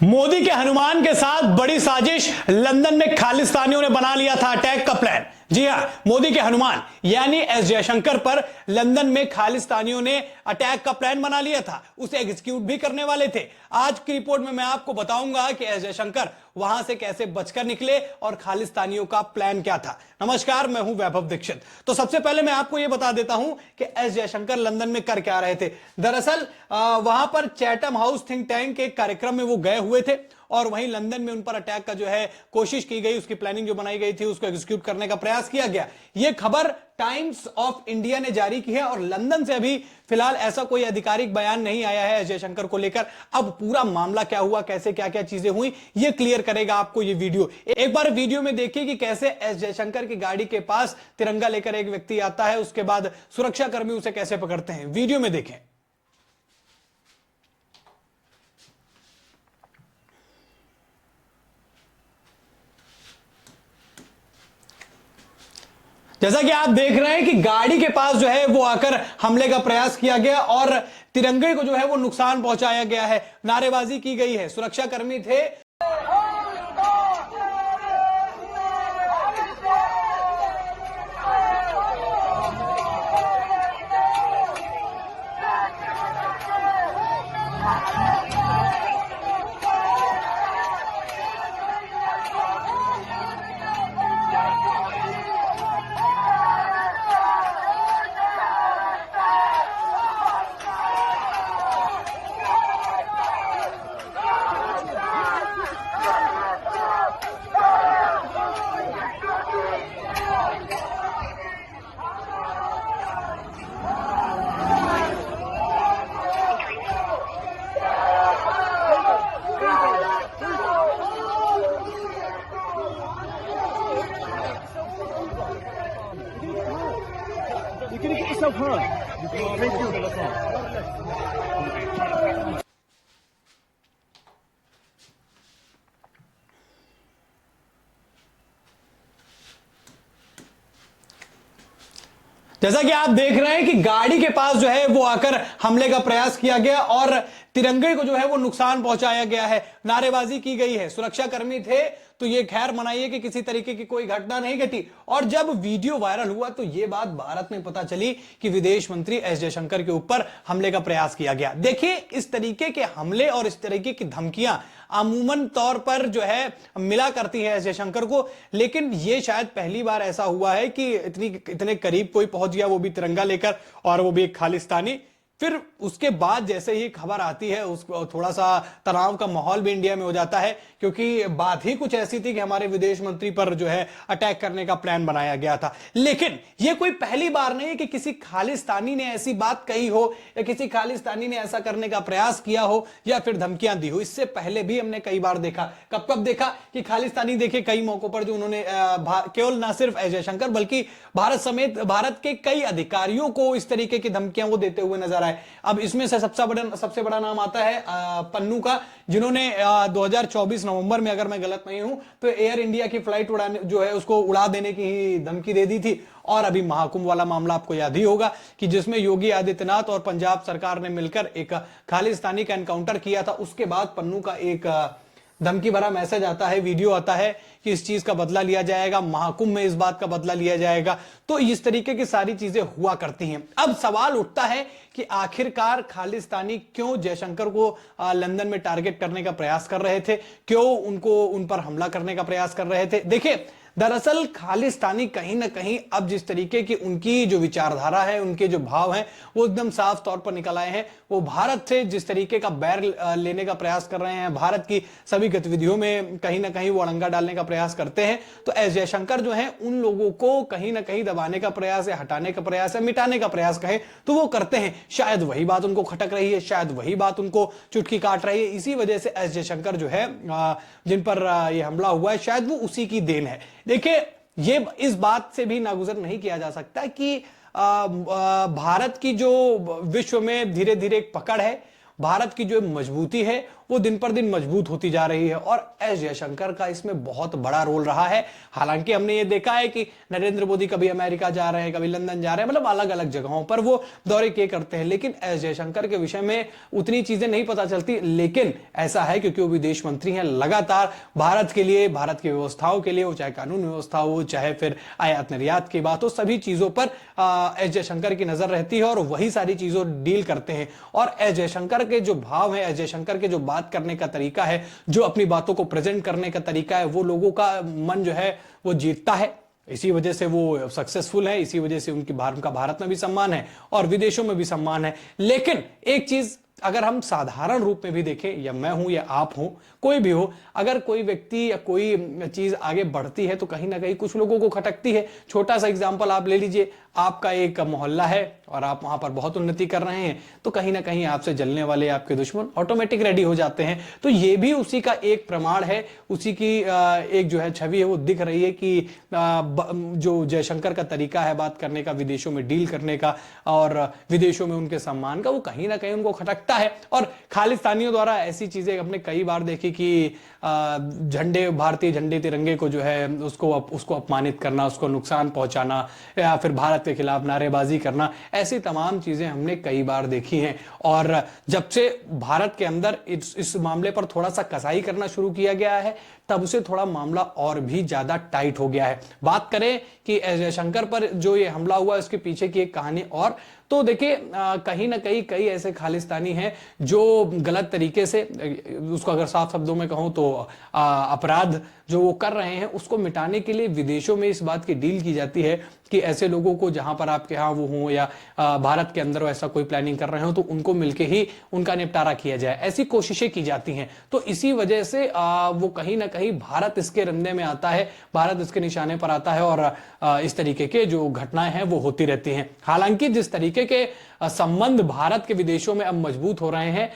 मोदी के हनुमान के साथ बड़ी साजिश। लंदन में खालिस्तानियों ने बना लिया था अटैक का प्लान। जी हां, मोदी के हनुमान यानी एस जयशंकर पर लंदन में खालिस्तानियों ने अटैक का प्लान बना लिया था, उसे एग्जीक्यूट भी करने वाले थे। आज की रिपोर्ट में मैं आपको बताऊंगा कि एस जयशंकर वहां से कैसे बचकर निकले और खालिस्तानियों का प्लान क्या था। नमस्कार, मैं हूं वैभव दीक्षित। तो सबसे पहले मैं आपको यह बता देता हूं कि एस जयशंकर लंदन में कर क्या रहे थे। दरअसल वहां पर चैटम हाउस थिंक टैंक के कार्यक्रम में वो गए हुए थे और वहीं लंदन में उन पर अटैक का जो है कोशिश की गई, उसकी प्लानिंग जो बनाई गई थी उसको एग्जीक्यूट करने का प्रयास किया गया। यह खबर टाइम्स ऑफ इंडिया ने जारी की है और लंदन से अभी फिलहाल ऐसा कोई आधिकारिक बयान नहीं आया है एस जयशंकर को लेकर। अब पूरा मामला क्या हुआ, कैसे क्या क्या चीजें हुई, यह क्लियर करेगा आपको ये वीडियो। एक बार वीडियो में देखिए कि कैसे एस जयशंकर की गाड़ी के पास तिरंगा लेकर एक व्यक्ति आता है, उसके बाद सुरक्षाकर्मी उसे कैसे पकड़ते हैं। वीडियो में देखें। जैसा कि आप देख रहे हैं कि गाड़ी के पास जो है वो आकर हमले का प्रयास किया गया और तिरंगे को जो है वो नुकसान पहुंचाया गया है, नारेबाजी की गई है। सुरक्षाकर्मी थे। You're going to get yourself hurt. Thank you. जैसा कि आप देख रहे हैं कि गाड़ी के पास जो है वो आकर हमले का प्रयास किया गया और तिरंगे को जो है वो नुकसान पहुंचाया गया है, नारेबाजी की गई है। सुरक्षाकर्मी थे तो ये खैर मनाइए कि किसी तरीके की कोई घटना नहीं घटी। और जब वीडियो वायरल हुआ तो ये बात भारत में पता चली कि विदेश मंत्री एस जयशंकर के ऊपर हमले का प्रयास किया गया। देखिए, इस तरीके के हमले और इस तरीके की धमकियां अमूमन तौर पर जो है मिला करती है एस जयशंकर को, लेकिन ये शायद पहली बार ऐसा हुआ है कि इतने करीब कोई पहुंच गया, वो भी तिरंगा लेकर, और वो भी एक खालिस्तानी। फिर उसके बाद जैसे ही खबर आती है उसको थोड़ा सा तनाव का माहौल भी इंडिया में हो जाता है, क्योंकि बात ही कुछ ऐसी थी कि हमारे विदेश मंत्री पर जो है अटैक करने का प्लान बनाया गया था। लेकिन यह कोई पहली बार नहीं कि किसी खालिस्तानी ने ऐसी बात कही हो या किसी खालिस्तानी ने ऐसा करने का प्रयास किया हो या फिर धमकियां दी हो। इससे पहले भी हमने कई बार देखा। कब कब देखा कि खालिस्तानी देखे कई मौकों पर जो उन्होंने केवल ना सिर्फ एस जयशंकर बल्कि भारत समेत भारत के कई अधिकारियों को इस तरीके की धमकियां वो देते हुए नजर आए। अब इसमें से सबसे बड़ा नाम आता है पन्नू का, जिन्होंने 2024 नवंबर में, अगर मैं गलत नहीं हूं, तो एयर इंडिया की फ्लाइट उड़ाने जो है उसको उड़ा देने की ही धमकी दे दी थी। और अभी महाकुंभ वाला मामला आपको याद ही होगा कि जिसमें योगी आदित्यनाथ और पंजाब सरकार ने मिलकर एक खालिस्तानी का एनकाउंटर किया था। उसके बाद पन्नू का एक धमकी भरा मैसेज आता है, वीडियो आता है कि इस चीज का बदला लिया जाएगा, महाकुंभ में इस बात का बदला लिया जाएगा। तो इस तरीके की सारी चीजें हुआ करती हैं। अब सवाल उठता है कि आखिरकार खालिस्तानी क्यों जयशंकर को लंदन में टारगेट करने का प्रयास कर रहे थे, क्यों उन पर हमला करने का प्रयास कर रहे थे। देखिए, दरअसल खालिस्तानी कहीं ना कहीं अब जिस तरीके की उनकी जो विचारधारा है, उनके जो भाव हैं, वो एकदम साफ तौर पर निकल आए हैं। वो भारत से जिस तरीके का बैर लेने का प्रयास कर रहे हैं, भारत की सभी गतिविधियों में कहीं ना कहीं वो अड़ंगा डालने का प्रयास करते हैं। तो एस जयशंकर जो है उन लोगों को कहीं ना कहीं दबाने का प्रयास है, हटाने का प्रयास है, मिटाने का प्रयास कहे तो वो करते हैं। शायद वही बात उनको खटक रही है, शायद वही बात उनको चुटकी काट रही है। इसी वजह से एस जयशंकर जो है जिन पर यह हमला हुआ है, शायद वो उसी की देन है। देखिए, ये इस बात से भी नागुजर नहीं किया जा सकता कि भारत की जो विश्व में धीरे धीरे एक पकड़ है, भारत की जो मजबूती है, वो दिन पर दिन मजबूत होती जा रही है और एस जयशंकर का इसमें बहुत बड़ा रोल रहा है। हालांकि हमने ये देखा है कि नरेंद्र मोदी कभी अमेरिका जा रहे हैं, कभी लंदन जा रहे हैं, मतलब अलग अलग जगहों पर वो दौरे किए करते हैं, लेकिन एस जयशंकर के विषय में उतनी चीजें नहीं पता चलती। लेकिन ऐसा है क्योंकि वो विदेश मंत्री हैं, लगातार भारत के लिए, भारत की व्यवस्थाओं के लिए, वो चाहे कानून व्यवस्था हो, चाहे फिर आयात निर्यात की बात हो, सभी चीजों पर एस जयशंकर की नजर रहती है और वही सारी चीजों डील करते हैं। और एस जयशंकर के जो भाव है, एस जयशंकर के जो बात करने का तरीका है, जो अपनी बातों को प्रेजेंट करने का तरीका है, वो लोगों का मन जो है वो जीतता है। इसी वजह से वो सक्सेसफुल है, इसी वजह से उनका भारत में भी सम्मान है और विदेशों में भी सम्मान है। लेकिन एक चीज अगर हम साधारण रूप में भी देखें, या मैं हूं या आप हो, कोई भी हो, अगर कोई व्यक्ति या कोई चीज आगे बढ़ती है तो कहीं ना कहीं कुछ लोगों को खटकती है। छोटा सा एग्जांपल आप ले लीजिए, आपका एक मोहल्ला है और आप वहां पर बहुत उन्नति कर रहे हैं, तो कहीं ना कहीं आपसे जलने वाले आपके दुश्मन ऑटोमेटिक रेडी हो जाते हैं। तो ये भी उसी का एक प्रमाण है, उसी की एक जो है छवि है, वो दिख रही है कि जो जयशंकर का तरीका है बात करने का, विदेशों में डील करने का और विदेशों में उनके सम्मान का, वो कहीं ना कहीं उनको खटकता है। और खालिस्तानियों द्वारा ऐसी चीजें हमने कई बार देखी कि झंडे, भारतीय झंडे तिरंगे को जो है उसको अपमानित करना, उसको नुकसान पहुंचाना, या फिर भारत के खिलाफ नारेबाजी करना, ऐसी तमाम चीजें हमने कई बार देखी हैं। और जब से भारत के अंदर इस मामले पर थोड़ा सा कसाई करना शुरू किया गया है, तब से थोड़ा मामला और भी ज्यादा टाइट हो गया है। बात करें कि एस जयशंकर पर जो ये हमला हुआ, इसके पीछे की एक कहानी और, तो देखिए कहीं ना कहीं कई ऐसे खालिस्तानी हैं जो गलत तरीके से, उसको अगर साफ शब्दों में कहूं तो अपराध जो वो कर रहे हैं उसको मिटाने के लिए विदेशों में इस बात की डील की जाती है कि ऐसे लोगों को जहां पर आपके यहाँ वो हों या भारत के अंदर ऐसा कोई प्लानिंग कर रहे हो तो उनको मिलके ही उनका निपटारा किया जाए, ऐसी कोशिशें की जाती हैं। तो इसी वजह से वो कहीं ना कहीं भारत इसके रंधे में आता है, भारत इसके निशाने पर आता है और इस तरीके के जो घटनाएं हैं वो होती रहती हैं। हालांकि जिस तरीके के संबंध भारत के विदेशों में अब मजबूत हो रहे हैं,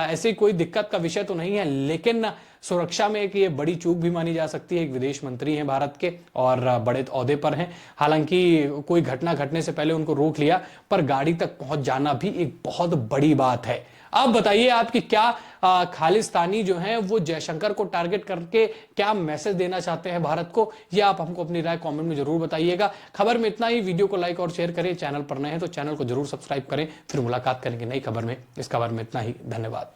ऐसी कोई दिक्कत का विषय तो नहीं है, लेकिन सुरक्षा में एक ये बड़ी चूक भी मानी जा सकती है। एक विदेश मंत्री हैं भारत के और बड़े ओहदे पर हैं, हालांकि कोई घटना घटने से पहले उनको रोक लिया, पर गाड़ी तक पहुंच जाना भी एक बहुत बड़ी बात है। अब बताइए आपकी क्या खालिस्तानी जो हैं वो जयशंकर को टारगेट करके क्या मैसेज देना चाहते हैं भारत को, ये आप हमको अपनी राय कमेंट में जरूर बताइएगा। खबर में इतना ही, वीडियो को लाइक और शेयर करें, चैनल पर नए हैं तो चैनल को जरूर सब्सक्राइब करें। फिर मुलाकात करेंगे नई खबर में। इस खबर में इतना ही, धन्यवाद।